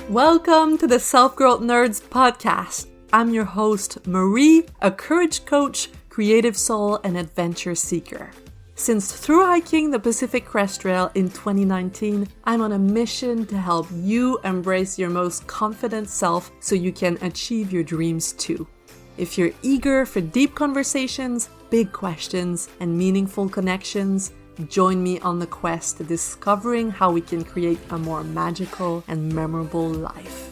Welcome to the Self-Growth Nerds podcast. I'm your host, Marie, a courage coach, creative soul, and adventure seeker. Since through hiking the Pacific Crest Trail in 2019, I'm on a mission to help you embrace your most confident self so you can achieve your dreams too. If you're eager for deep conversations, big questions, and meaningful connections, join me on the quest to discovering how we can create a more magical and memorable life.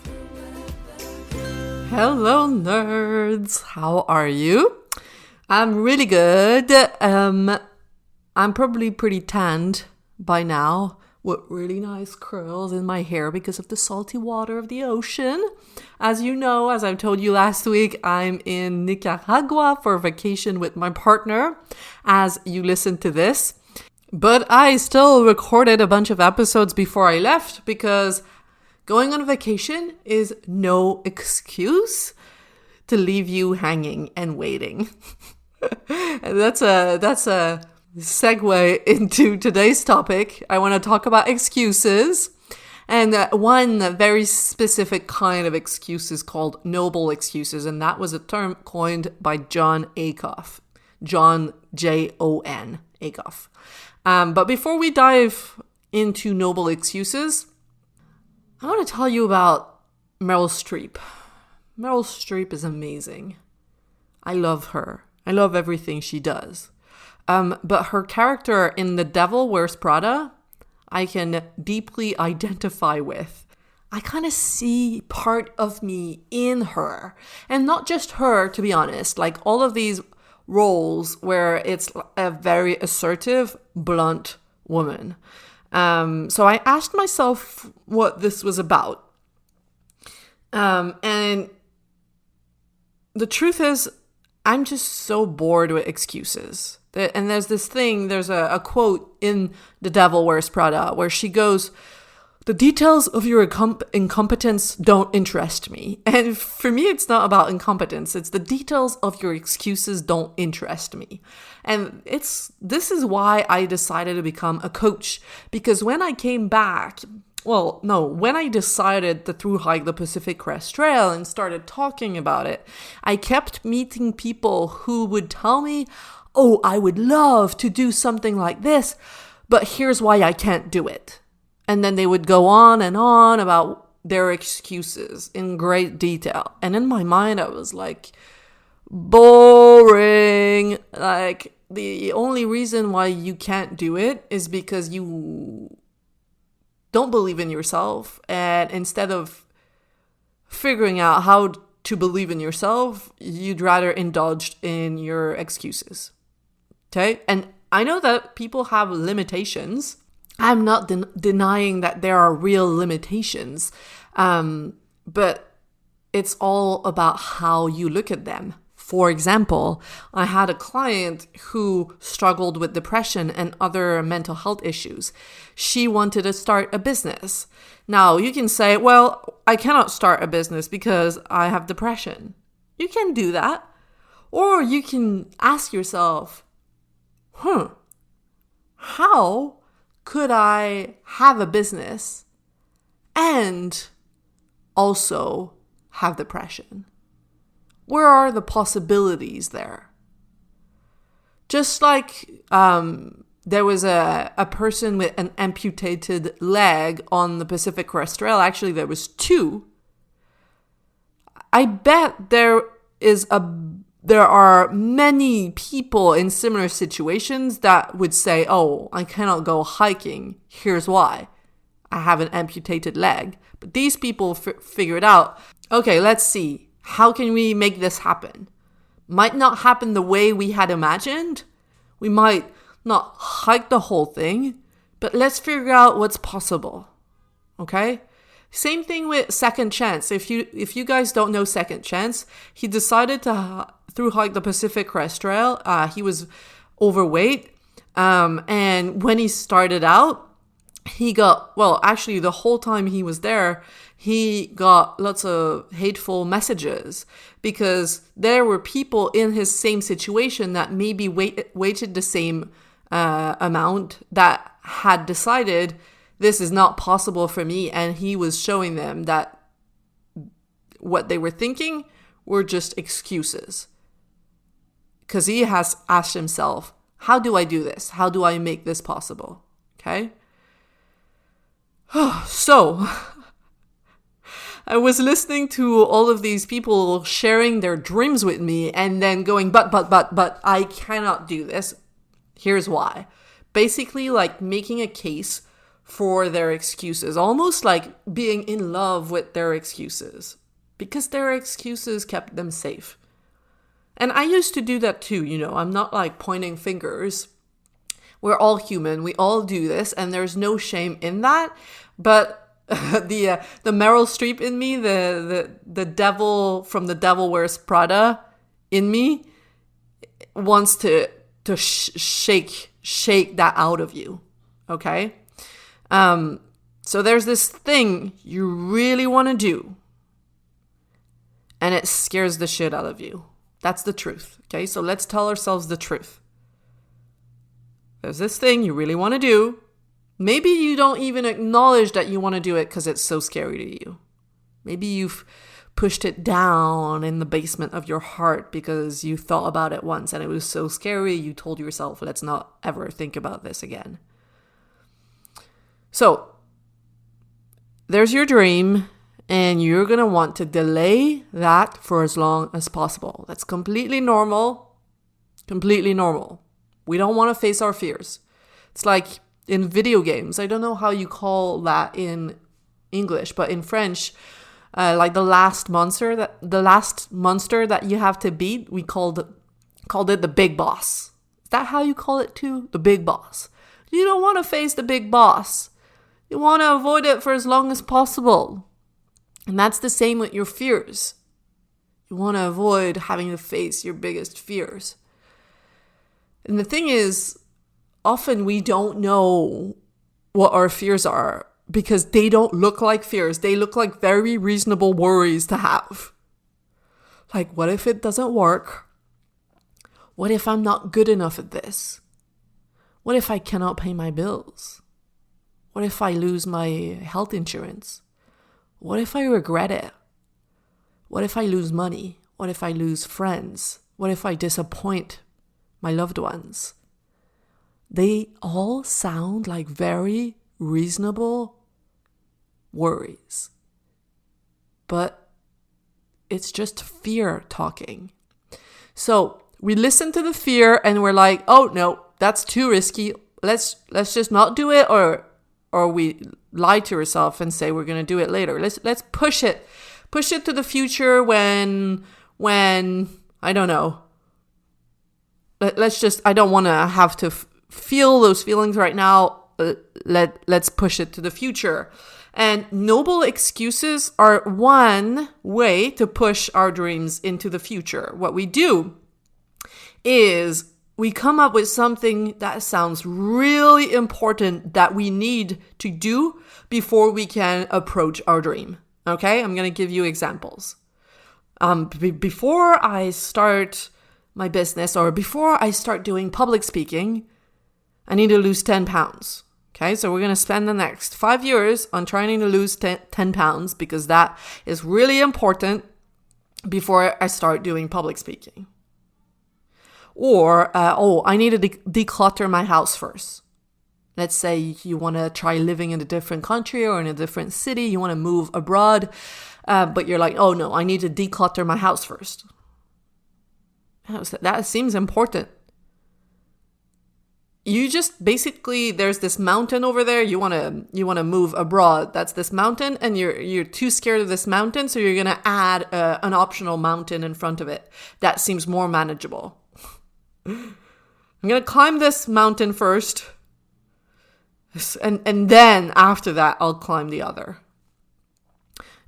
Hello, nerds! How are you? I'm really good. I'm probably pretty tanned by now with really nice curls in my hair because of the salty water of the ocean. As you know, as I told you last week, I'm in Nicaragua for vacation with my partner as you listen to this. But I still recorded a bunch of episodes before I left because going on vacation is no excuse to leave you hanging and waiting. And that's a segue into today's topic. I want to talk about excuses. And one very specific kind of excuse is called noble excuses. And that was a term coined by Jon Acuff. Jon, Jon, Acuff. But before we dive into noble excuses, I want to tell you about Meryl Streep. Meryl Streep is amazing. I love her. I love everything she does. But her character in The Devil Wears Prada, I can deeply identify with. I kind of see part of me in her. And not just her, to be honest. Like all of these roles where it's a very assertive, blunt woman. So I asked myself what this was about. And the truth is, I'm just so bored with excuses. And there's a quote in The Devil Wears Prada where she goes, "The details of your incompetence don't interest me." And for me, it's not about incompetence. It's the details of your excuses don't interest me. And this is why I decided to become a coach. Because when I came back, when I decided to through hike the Pacific Crest Trail and started talking about it, I kept meeting people who would tell me, "Oh, I would love to do something like this, but here's why I can't do it." And then they would go on and on about their excuses in great detail. And in my mind, I was like, boring. Like, the only reason why you can't do it is because you don't believe in yourself. And instead of figuring out how to believe in yourself, you'd rather indulge in your excuses. Okay? And I know that people have limitations. I'm not denying that there are real limitations, but it's all about how you look at them. For example, I had a client who struggled with depression and other mental health issues. She wanted to start a business. Now, you can say, well, I cannot start a business because I have depression. You can do that. Or you can ask yourself, how could I have a business and also have depression? Where are the possibilities there? Just like there was a person with an amputated leg on the Pacific Crest Trail. Actually, there was two. I bet there are many people in similar situations that would say, "Oh, I cannot go hiking. Here's why. I have an amputated leg." But these people figured out, okay, let's see. How can we make this happen? Might not happen the way we had imagined. We might not hike the whole thing, but let's figure out what's possible. Okay? Same thing with Second Chance. If you guys don't know Second Chance, he decided to through hike the Pacific Crest Trail. He was overweight. And when he started out, actually the whole time he was there, he got lots of hateful messages because there were people in his same situation that maybe weighted the same amount that had decided this is not possible for me. And he was showing them that what they were thinking were just excuses. Because he has asked himself, how do I do this? How do I make this possible? Okay? So, I was listening to all of these people sharing their dreams with me and then going, but, I cannot do this. Here's why. Basically, like making a case for their excuses, almost like being in love with their excuses, because their excuses kept them safe. And I used to do that too, I'm not like pointing fingers. We're all human. We all do this, and there's no shame in that. But the Meryl Streep in me, the devil from The Devil Wears Prada in me wants to shake that out of you. Okay? So there's this thing you really want to do, and it scares the shit out of you. That's the truth. Okay? So let's tell ourselves the truth. There's this thing you really want to do. Maybe you don't even acknowledge that you want to do it because it's so scary to you. Maybe you've pushed it down in the basement of your heart because you thought about it once and it was so scary, you told yourself, let's not ever think about this again. So, there's your dream, and you're going to want to delay that for as long as possible. That's completely normal. Completely normal. We don't want to face our fears. It's like in video games. I don't know how you call that in English, but in French, like the last monster that you have to beat, we called it the big boss. Is that how you call it too? The big boss. You don't want to face the big boss. You want to avoid it for as long as possible. And that's the same with your fears. You want to avoid having to face your biggest fears. And the thing is, often we don't know what our fears are because they don't look like fears. They look like very reasonable worries to have. Like, what if it doesn't work? What if I'm not good enough at this? What if I cannot pay my bills? What if I lose my health insurance? What if I regret it? What if I lose money? What if I lose friends? What if I disappoint my loved ones? They all sound like very reasonable worries. But it's just fear talking. So we listen to the fear and we're like, oh no, that's too risky. Let's just not do it, or we lie to ourselves and say we're going to do it later. Let's push it to the future when I don't know. I don't want to have to feel those feelings right now. Let's push it to the future. And noble excuses are one way to push our dreams into the future. What we do is we come up with something that sounds really important that we need to do before we can approach our dream. Okay? I'm going to give you examples. Before I start my business, or before I start doing public speaking, I need to lose 10 pounds. Okay, so we're going to spend the next 5 years on trying to lose 10 pounds because that is really important before I start doing public speaking. Or, I need to declutter my house first. Let's say you want to try living in a different country or in a different city. You want to move abroad, but you're like, oh no, I need to declutter my house first. That seems important. You just basically, there's this mountain over there. You want to move abroad. That's this mountain, and you're too scared of this mountain, so you're gonna add an optional mountain in front of it that seems more manageable. I'm gonna climb this mountain first, and then after that, I'll climb the other.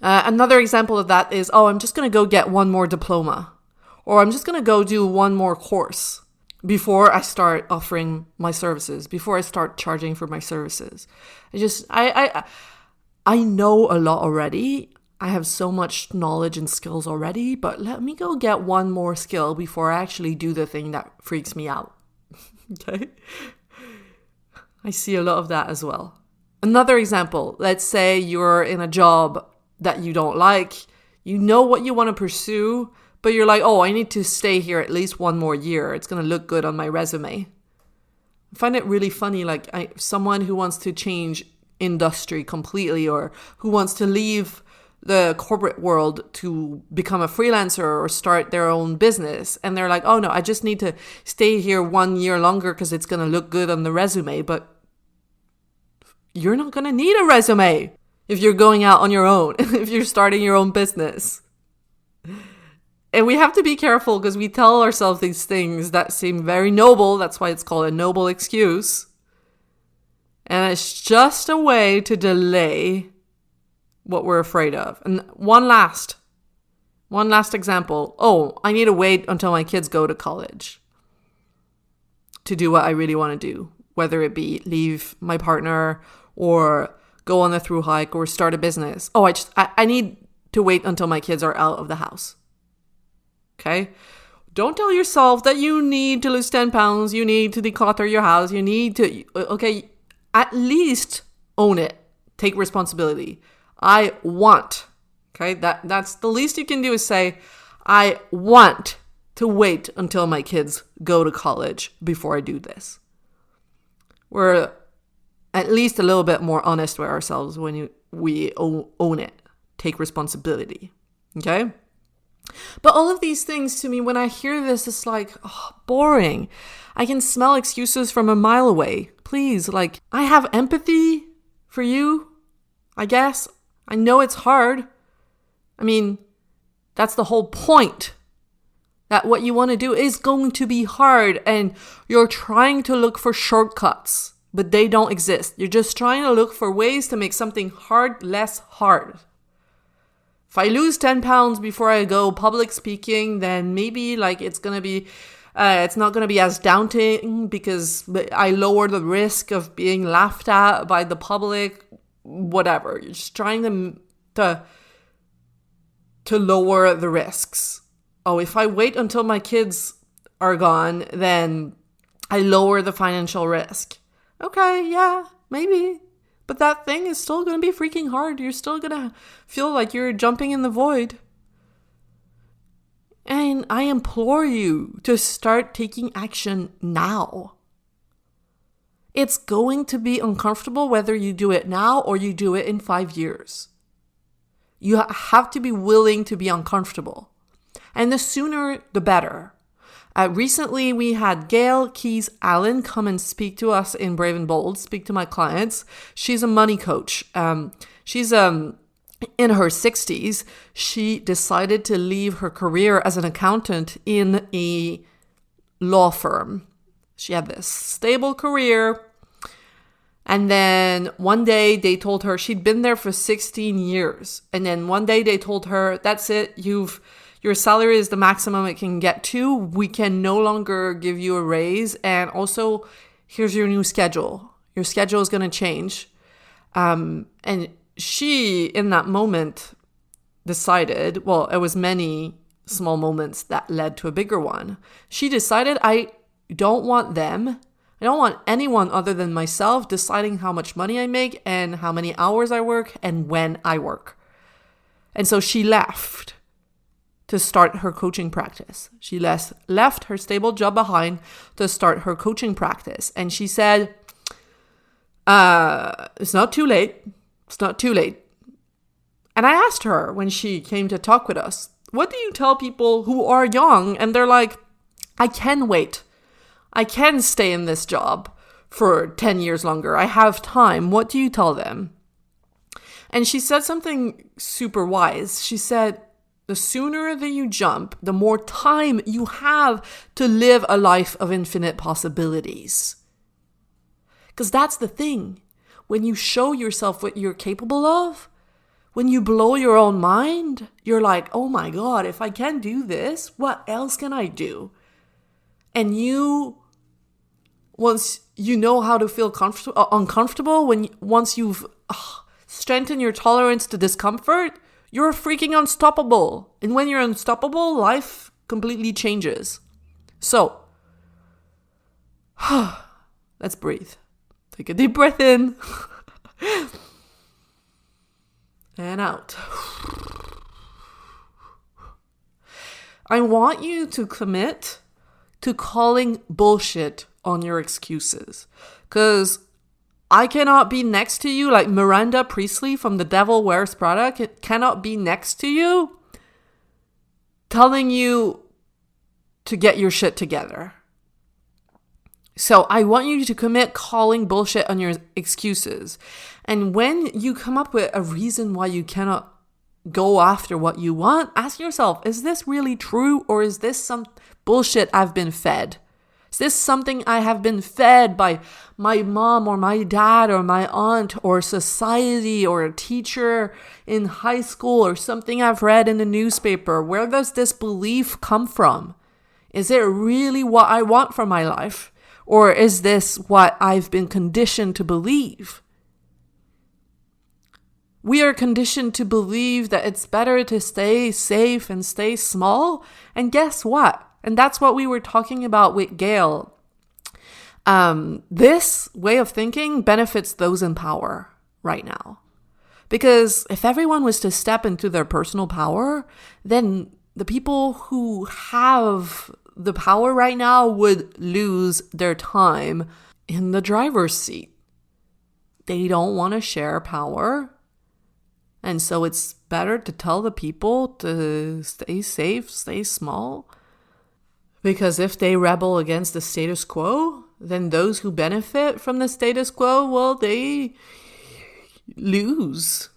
Another example of that is, I'm just gonna go get one more diploma, or I'm just gonna go do one more course before I start offering my services, before I start charging for my services. I know a lot already. I have so much knowledge and skills already, but let me go get one more skill before I actually do the thing that freaks me out. Okay? I see a lot of that as well. Another example, let's say you're in a job that you don't like. You know what you want to pursue, but you're like, oh, I need to stay here at least one more year. It's going to look good on my resume. I find it really funny, like someone who wants to change industry completely or who wants to leave the corporate world to become a freelancer or start their own business. And they're like, oh no, I just need to stay here 1 year longer because it's going to look good on the resume. But you're not going to need a resume if you're going out on your own, if you're starting your own business. And we have to be careful because we tell ourselves these things that seem very noble. That's why it's called a noble excuse. And it's just a way to delay what we're afraid of. And one last example. Oh, I need to wait until my kids go to college to do what I really want to do, whether it be leave my partner or go on a through hike or start a business. Oh, I need to wait until my kids are out of the house. Okay? Don't tell yourself that you need to lose 10 pounds, you need to declutter your house, you need to, okay, at least own it. Take responsibility. I want, okay? That's the least you can do is say, I want to wait until my kids go to college before I do this. We're at least a little bit more honest with ourselves when we own it. Take responsibility, okay? But all of these things to me, when I hear this, it's like, oh, boring. I can smell excuses from a mile away. Please, like, I have empathy for you, I guess. I know it's hard. I mean, that's the whole point. That what you want to do is going to be hard and you're trying to look for shortcuts, but they don't exist. You're just trying to look for ways to make something hard less hard. If I lose 10 pounds before I go public speaking, then maybe like it's not going to be as daunting because I lower the risk of being laughed at by the public, whatever. You're just trying to lower the risks. Oh, if I wait until my kids are gone, then I lower the financial risk. Okay, yeah, maybe. But that thing is still going to be freaking hard. You're still going to feel like you're jumping in the void. And I implore you to start taking action now. It's going to be uncomfortable whether you do it now or you do it in 5 years. You have to be willing to be uncomfortable. And the sooner, the better. Recently, we had Gail Keys Allen come and speak to us in Brave and Bold, speak to my clients. She's a money coach. She's in her 60s. She decided to leave her career as an accountant in a law firm. She had this stable career. And then one day they told her she'd been there for 16 years. And then one day they told her, that's it, your salary is the maximum it can get to. We can no longer give you a raise. And also, here's your new schedule. Your schedule is going to change. And she, in that moment, decided, well, it was many small moments that led to a bigger one. She decided, I don't want them. I don't want anyone other than myself deciding how much money I make and how many hours I work and when I work. And so she left to start her coaching practice. She left her stable job behind to start her coaching practice. And she said, it's not too late. It's not too late. And I asked her when she came to talk with us, what do you tell people who are young and they're like, I can wait. I can stay in this job for 10 years longer. I have time. What do you tell them? And she said something super wise. She said, the sooner that you jump, the more time you have to live a life of infinite possibilities. Because that's the thing. When you show yourself what you're capable of, when you blow your own mind, you're like, oh my God, if I can do this, what else can I do? And once you know how to feel uncomfortable, once you've strengthened your tolerance to discomfort, you're freaking unstoppable. And when you're unstoppable, life completely changes. So, let's breathe. Take a deep breath in. And out. I want you to commit to calling bullshit on your excuses. Because I cannot be next to you like Miranda Priestly from The Devil Wears Prada cannot be next to you telling you to get your shit together. So I want you to commit calling bullshit on your excuses. And when you come up with a reason why you cannot go after what you want, ask yourself, is this really true, or is this some bullshit I've been fed? Is this something I have been fed by my mom or my dad or my aunt or society or a teacher in high school or something I've read in the newspaper? Where does this belief come from? Is it really what I want for my life? Or is this what I've been conditioned to believe? We are conditioned to believe that it's better to stay safe and stay small. And guess what? And that's what we were talking about with Gail. This way of thinking benefits those in power right now. Because if everyone was to step into their personal power, then the people who have the power right now would lose their time in the driver's seat. They don't want to share power. And so it's better to tell the people to stay safe, stay small. Because if they rebel against the status quo, then those who benefit from the status quo, well, they lose.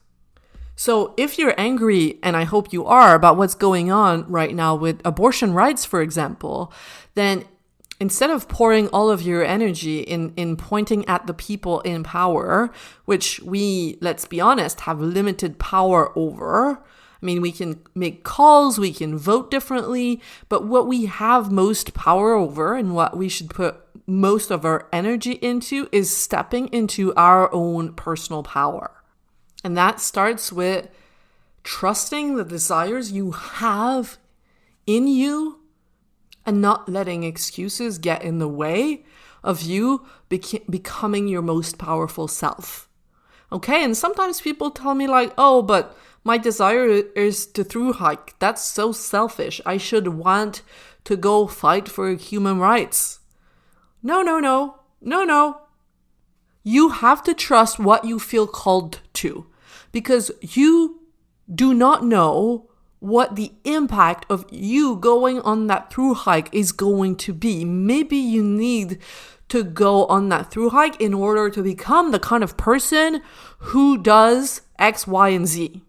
So if you're angry, and I hope you are, about what's going on right now with abortion rights, for example, then instead of pouring all of your energy in pointing at the people in power, which we, let's be honest, have limited power over. I mean, we can make calls, we can vote differently, but what we have most power over and what we should put most of our energy into is stepping into our own personal power. And that starts with trusting the desires you have in you and not letting excuses get in the way of you becoming your most powerful self. Okay, and sometimes people tell me like, oh, but my desire is to through hike. That's so selfish. I should want to go fight for human rights. No. You have to trust what you feel called to, because you do not know what the impact of you going on that through hike is going to be. Maybe you need to go on that through hike in order to become the kind of person who does X, Y, and Z.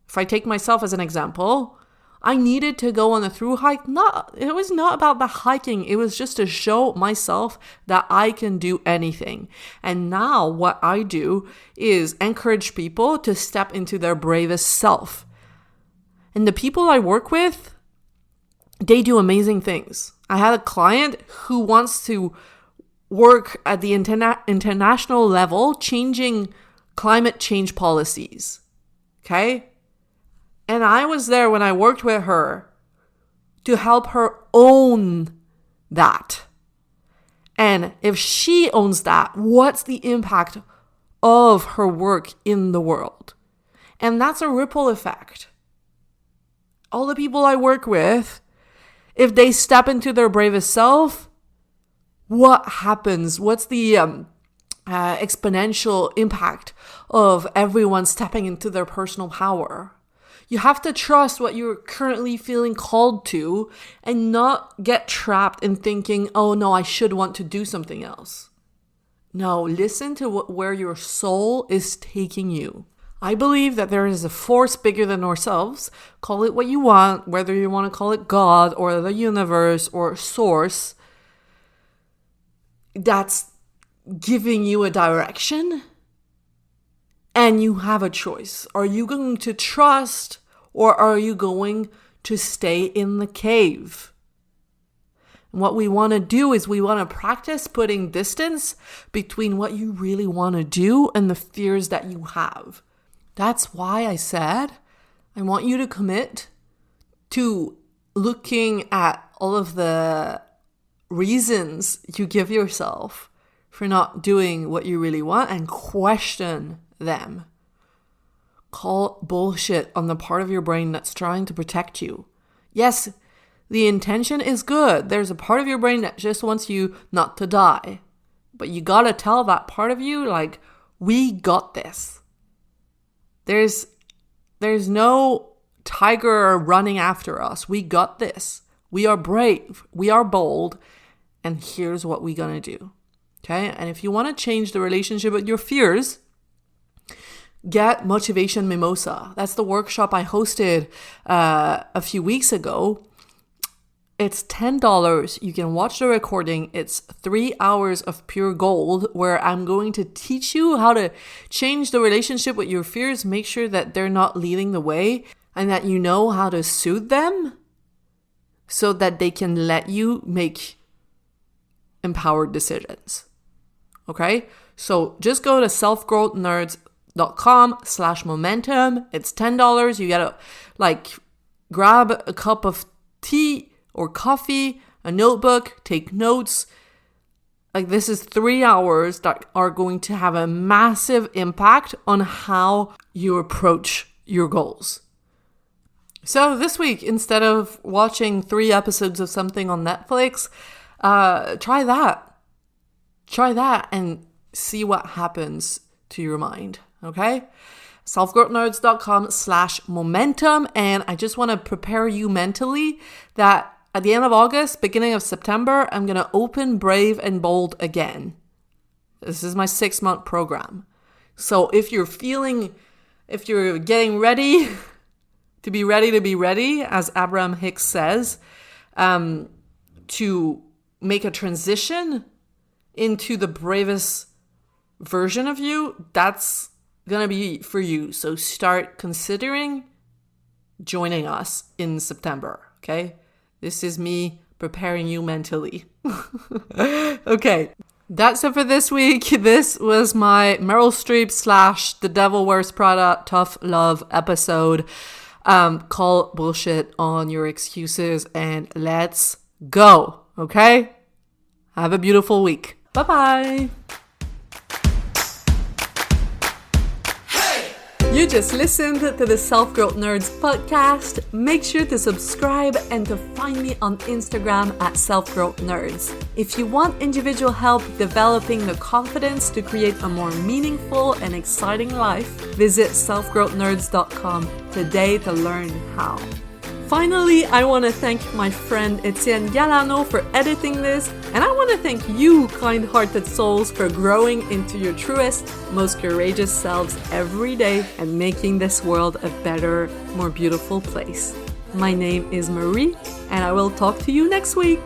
If I take myself as an example, I needed to go on a through hike. It was not about the hiking. It was just to show myself that I can do anything. And now what I do is encourage people to step into their bravest self. And the people I work with, they do amazing things. I had a client who wants to work at the international level, changing climate change policies. Okay? And I was there when I worked with her to help her own that. And if she owns that, what's the impact of her work in the world? And that's a ripple effect. All the people I work with, if they step into their bravest self, what happens? What's the exponential impact of everyone stepping into their personal power? You have to trust what you're currently feeling called to and not get trapped in thinking, oh no, I should want to do something else. No, listen to where your soul is taking you. I believe that there is a force bigger than ourselves. Call it what you want, whether you want to call it God or the universe or source, that's giving you a direction. And you have a choice. Are you going to trust, or are you going to stay in the cave? And what we want to do is we want to practice putting distance between what you really want to do and the fears that you have. That's why I said I want you to commit to looking at all of the reasons you give yourself for not doing what you really want and question them. Call bullshit on the part of your brain that's trying to protect you. Yes, The intention is good. There's a part of your brain that just wants you not to die. But you gotta tell that part of you, like, we got this. There's no tiger running after us. We got this. We are brave. We are bold. And here's what we're gonna do. Okay? And if you want to change the relationship with your fears, get Motivation Mimosa. That's the workshop I hosted a few weeks ago. It's $10. You can watch the recording. It's 3 hours of pure gold where I'm going to teach you how to change the relationship with your fears, make sure that they're not leading the way, and that you know how to soothe them so that they can let you make empowered decisions. Okay? So just go to selfgrowthnerds.com/momentum. It's $10. You gotta grab a cup of tea or coffee, a notebook, take notes. This is 3 hours that are going to have a massive impact on how you approach your goals. So this week, instead of watching 3 episodes of something on Netflix, try that. Try that and see what happens to your mind. Okay? selfgrowthnerds.com/momentum. And I just want to prepare you mentally that at the end of August, beginning of September, I'm going to open Brave and Bold again. This is my 6-month program. So if you're getting ready to be ready, as Abraham Hicks says, to make a transition into the bravest version of you, that's going to be for you. So start considering joining us in September, okay? This is me preparing you mentally. Okay, that's it for this week. This was my Meryl Streep / The Devil Wears Prada Tough Love episode. Call bullshit on your excuses and let's go, okay? Have a beautiful week. Bye-bye. You just listened to the Self-Growth Nerds podcast. Make sure to subscribe and to find me on Instagram at Self-Growth Nerds. If you want individual help developing the confidence to create a more meaningful and exciting life, visit selfgrowthnerds.com today to learn how. Finally, I want to thank my friend Etienne Galano for editing this, and I want to thank you, kind-hearted souls, for growing into your truest, most courageous selves every day and making this world a better, more beautiful place. My name is Marie, and I will talk to you next week.